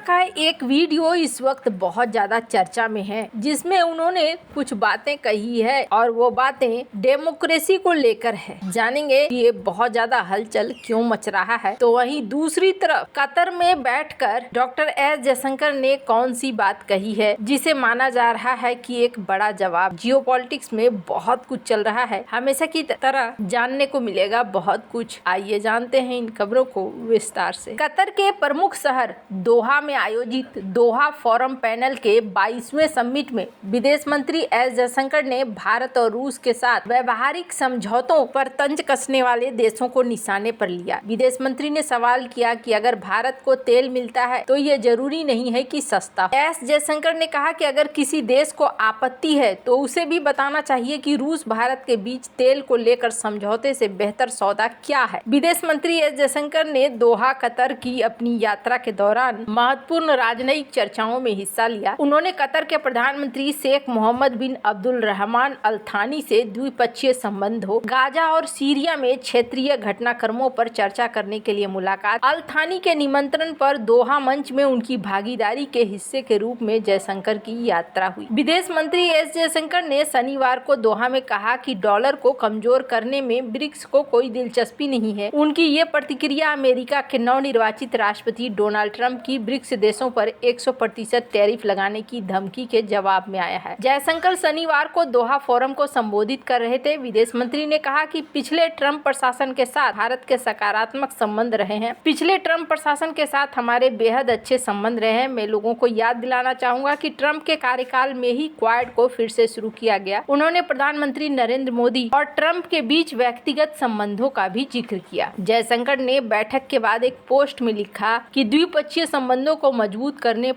का एक वीडियो इस वक्त बहुत ज्यादा चर्चा में है, जिसमें उन्होंने कुछ बातें कही है और वो बातें डेमोक्रेसी को लेकर है। जानेंगे कि ये बहुत ज्यादा हलचल क्यों मच रहा है। तो वहीं दूसरी तरफ कतर में बैठकर डॉक्टर एस जयशंकर ने कौन सी बात कही है, जिसे माना जा रहा है कि एक बड़ा जवाब। जियोपॉलिटिक्स में बहुत कुछ चल रहा है, हमेशा की तरह जानने को मिलेगा बहुत कुछ। आइए जानते हैं इन खबरों को विस्तार से। कतर के प्रमुख शहर दोहा में आयोजित दोहा फोरम पैनल के 22वें समिट में विदेश मंत्री एस जयशंकर ने भारत और रूस के साथ व्यवहारिक समझौतों पर तंज कसने वाले देशों को निशाने पर लिया। विदेश मंत्री ने सवाल किया कि अगर भारत को तेल मिलता है तो ये जरूरी नहीं है कि सस्ता। एस जयशंकर ने कहा कि अगर किसी देश को आपत्ति है तो उसे भी बताना चाहिए कि रूस भारत के बीच तेल को लेकर समझौते से बेहतर सौदा क्या है। विदेश मंत्री एस जयशंकर ने दोहा कतर की अपनी यात्रा के दौरान महत्वपूर्ण राजनयिक चर्चाओं में हिस्सा लिया। उन्होंने कतर के प्रधानमंत्री शेख मोहम्मद बिन अब्दुल रहमान अल थानी से द्विपक्षीय संबंधों, गाजा और सीरिया में क्षेत्रीय घटनाक्रमों पर चर्चा करने के लिए मुलाकात। अल थानी के निमंत्रण पर दोहा मंच में उनकी भागीदारी के हिस्से के रूप में जयशंकर की यात्रा हुई। विदेश मंत्री एस जयशंकर ने शनिवार को दोहा में कहा कि डॉलर को कमजोर करने में ब्रिक्स को कोई दिलचस्पी नहीं है। उनकी ये प्रतिक्रिया अमेरिका के नवनिर्वाचित राष्ट्रपति डोनाल्ड ट्रंप की ब्रिक्स देशों पर 100% टैरिफ लगाने की धमकी के जवाब में आया है। जयशंकर शनिवार को दोहा फोरम को संबोधित कर रहे थे। विदेश मंत्री ने कहा कि पिछले ट्रंप प्रशासन के साथ भारत के सकारात्मक संबंध रहे हैं। पिछले ट्रंप प्रशासन के साथ हमारे बेहद अच्छे संबंध रहे हैं। मैं लोगों को याद दिलाना चाहूंगा कि ट्रंप के कार्यकाल में ही क्वाड को फिर से शुरू किया गया। उन्होंने प्रधानमंत्री नरेंद्र मोदी और ट्रंप के बीच व्यक्तिगत संबंधों का भी जिक्र किया। जयशंकर ने बैठक के बाद एक पोस्ट में लिखा कि द्विपक्षीय संबंधों को मजबूत करने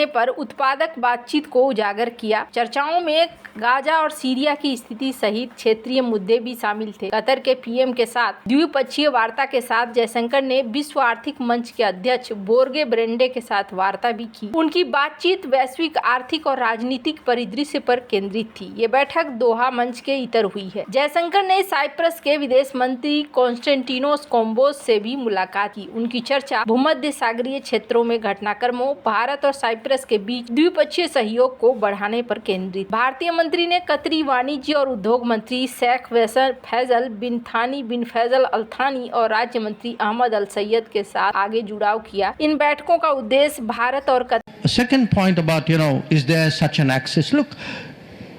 पर उत्पादक बातचीत को उजागर किया। चर्चाओं में गाजा और सीरिया की स्थिति सहित क्षेत्रीय मुद्दे भी शामिल थे। कतर के पीएम के साथ द्विपक्षीय वार्ता के साथ जयशंकर ने विश्व आर्थिक मंच के अध्यक्ष बोर्गे ब्रेंडे के साथ वार्ता भी की। उनकी बातचीत वैश्विक आर्थिक और राजनीतिक परिदृश्य पर केंद्रित थी। ये बैठक दोहा मंच के इतर हुई है। जयशंकर ने साइप्रस के विदेश मंत्री कॉन्स्टेंटिनोस कोम्बोस से भी मुलाकात की। उनकी चर्चा भूमध्य सागरीय क्षेत्रों में घटनाक्रमों, भारत और साइप्रस के बीच द्विपक्षीय सहयोग को बढ़ाने पर केंद्रित। भारतीय मंत्री ने कतरी वाणिज्य और उद्योग मंत्री शेख फैजल बिन थानी बिन फैजल अल थानी और राज्य मंत्री अहमद अल सैयद के साथ आगे जुड़ाव किया। इन बैठकों का उद्देश्य भारत और Second point about, is there such an access? Look,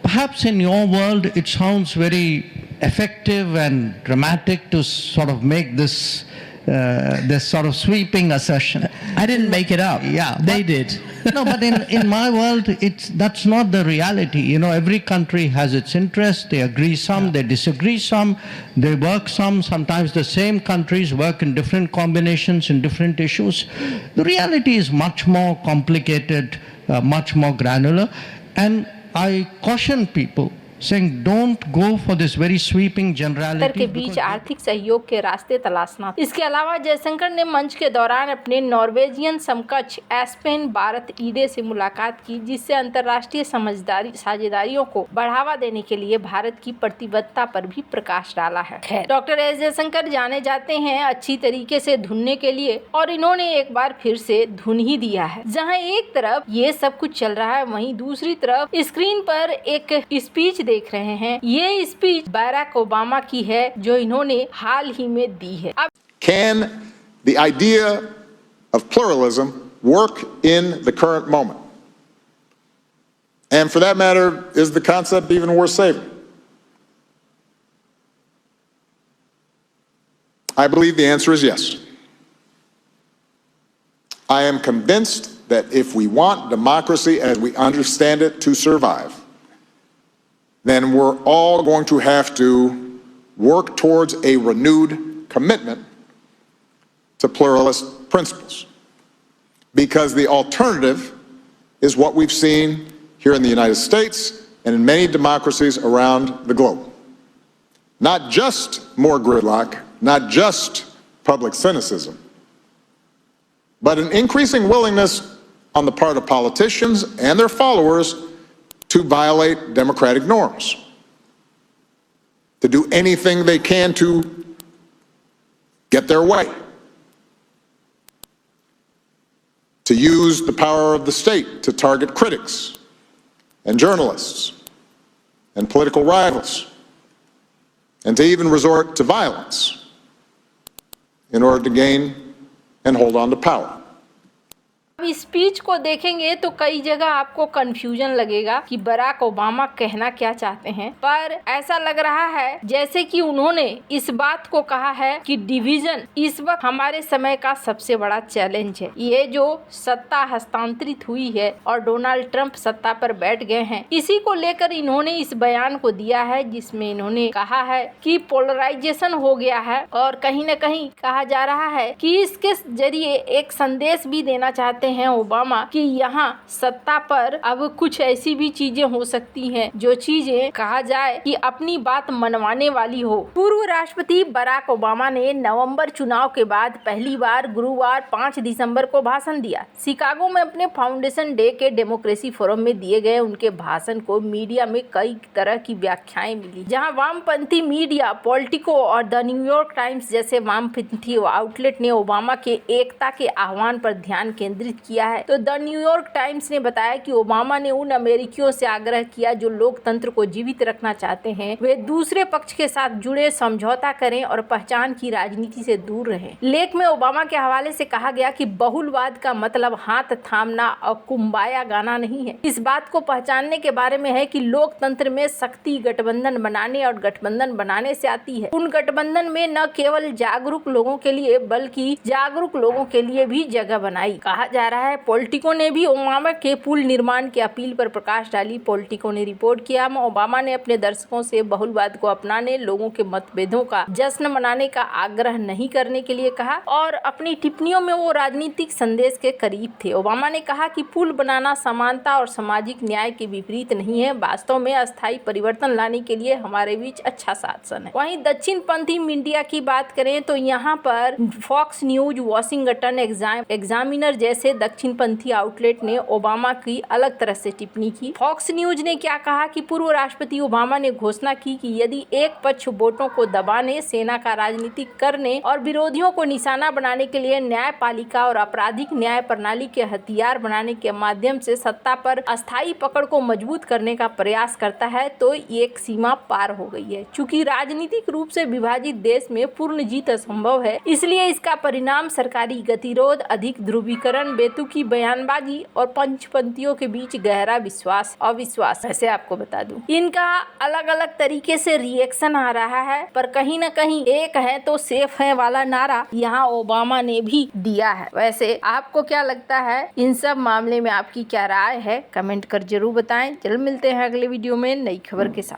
perhaps in your world it sounds very effective and dramatic to sort of make this sort of sweeping assertion. I didn't make it up. Yeah, they did. No, but in my world, that's not the reality. Every country has its interests. They agree some, they disagree some, they work some. Sometimes the same countries work in different combinations in different issues. The reality is much more complicated, much more granular. And I caution people saying don't go for this very sweeping generality. के बीच आर्थिक सहयोग के रास्ते तलाशना। इसके अलावा जयशंकर ने मंच के दौरान अपने नॉर्वेजियन समकक्ष एस्पेन बारत ईडे से मुलाकात की, जिससे अंतर्राष्ट्रीय साझेदारियों को बढ़ावा देने के लिए भारत की प्रतिबद्धता पर भी प्रकाश डाला है। डॉक्टर एस जयशंकर जाने जाते हैं अच्छी तरीके से धुनने के लिए, और इन्होंने एक बार फिर से धुन ही दिया है। जहाँ एक तरफ ये सब कुछ चल रहा है, वहीं दूसरी तरफ स्क्रीन पर एक स्पीच देख रहे हैं। ये स्पीच बराक ओबामा की है, जो इन्होंने हाल ही में दी है। Can the idea of pluralism work in the current moment? And for that matter, is the concept even worth saving? I believe the answer is yes. I am convinced that if we want democracy as we understand it to survive, then we're all going to have to work towards a renewed commitment to pluralist principles. Because the alternative is what we've seen here in the United States and in many democracies around the globe. Not just more gridlock, not just public cynicism, but an increasing willingness on the part of politicians and their followers to violate democratic norms, to do anything they can to get their way, to use the power of the state to target critics and journalists and political rivals, and to even resort to violence in order to gain and hold on to power. अब इस speech को देखेंगे तो कई जगह आपको confusion लगेगा कि बराक ओबामा कहना क्या चाहते हैं, पर ऐसा लग रहा है जैसे कि उन्होंने इस बात को कहा है कि डिवीजन इस वक्त हमारे समय का सबसे बड़ा चैलेंज है। ये जो सत्ता हस्तांतरित हुई है और डोनाल्ड ट्रंप सत्ता पर बैठ गए हैं, इसी को लेकर इन्होंने इस बयान को दिया है, जिसमें इन्होंने कहा है कि पोलराइजेशन हो गया है और कहीं न कहीं कहा जा रहा है कि इसके जरिए एक संदेश भी देना चाहते हैं ओबामा कि यहाँ सत्ता पर अब कुछ ऐसी भी चीजें हो सकती हैं जो चीजें कहा जाए कि अपनी बात मनवाने वाली हो। पूर्व राष्ट्रपति बराक ओबामा ने नवंबर चुनाव के बाद पहली बार गुरुवार 5 दिसंबर को भाषण दिया। शिकागो में अपने फाउंडेशन डे के डेमोक्रेसी फोरम में दिए गए उनके भाषण को मीडिया में कई तरह की व्याख्याएं मिली, जहां वामपंथी मीडिया, पॉलिटिको और द न्यूयॉर्क टाइम्स जैसे वामपंथी आउटलेट ने ओबामा के एकता के आह्वान पर ध्यान केंद्रित किया है। तो द न्यूयॉर्क टाइम्स ने बताया कि ओबामा ने उन अमेरिकियों से आग्रह किया जो लोकतंत्र को जीवित रखना चाहते हैं, वे दूसरे पक्ष के साथ जुड़े, समझौता करें और पहचान की राजनीति से दूर रहें। लेख में ओबामा के हवाले से कहा गया कि बहुलवाद का मतलब हाथ थामना और कुंबाया गाना नहीं है। इस बात को पहचानने के बारे में है कि लोकतंत्र में शक्ति गठबंधन बनाने और गठबंधन बनाने से आती है। उन गठबंधन में न केवल जागरूक लोगों के लिए बल्कि जागरूक लोगों के लिए भी जगह बनाई। कहा जा रहा है पॉलिटिको ने भी ओबामा के पुल निर्माण की अपील पर प्रकाश डाली। पॉलिटिको ने रिपोर्ट किया, ओबामा ने अपने दर्शकों से बहुलवाद को अपनाने, लोगों के मतभेदों का जश्न मनाने का आग्रह नहीं करने के लिए कहा और अपनी टिप्पणियों में वो राजनीतिक संदेश के करीब थे। ओबामा ने कहा कि पुल बनाना समानता और सामाजिक न्याय के विपरीत नहीं है, वास्तव में अस्थायी परिवर्तन लाने के लिए हमारे बीच अच्छा शासन है। वहीं दक्षिणपंथी मीडिया की बात करें तो यहाँ पर फॉक्स न्यूज, वॉशिंगटन एग्जामिनर जैसे दक्षिणपंथी आउटलेट ने ओबामा की अलग तरह से टिप्पणी की। फॉक्स न्यूज ने क्या कहा कि पूर्व राष्ट्रपति ओबामा ने घोषणा की कि यदि एक पक्ष वोटों को दबाने, सेना का राजनीतिक करने और विरोधियों को निशाना बनाने के लिए न्यायपालिका और आपराधिक न्याय प्रणाली के हथियार बनाने के माध्यम से सत्ता पर अस्थायी पकड़ को मजबूत करने का प्रयास करता है, तो एक सीमा पार हो गई है। चूंकि राजनीतिक रूप से विभाजित देश में पूर्ण जीत असंभव है, इसलिए इसका परिणाम सरकारी गतिरोध, अधिक ध्रुवीकरण, बेतुकी बयानबाजी और पंचपंथियों के बीच गहरा अविश्वास। ऐसे आपको बता दूं, इनका अलग अलग तरीके से रिएक्शन आ रहा है, पर कहीं ना कहीं एक है तो सेफ है वाला नारा यहाँ ओबामा ने भी दिया है। वैसे आपको क्या लगता है, इन सब मामले में आपकी क्या राय है, कमेंट कर जरूर बताएं। जल्द मिलते हैं अगले वीडियो में नई खबर के साथ।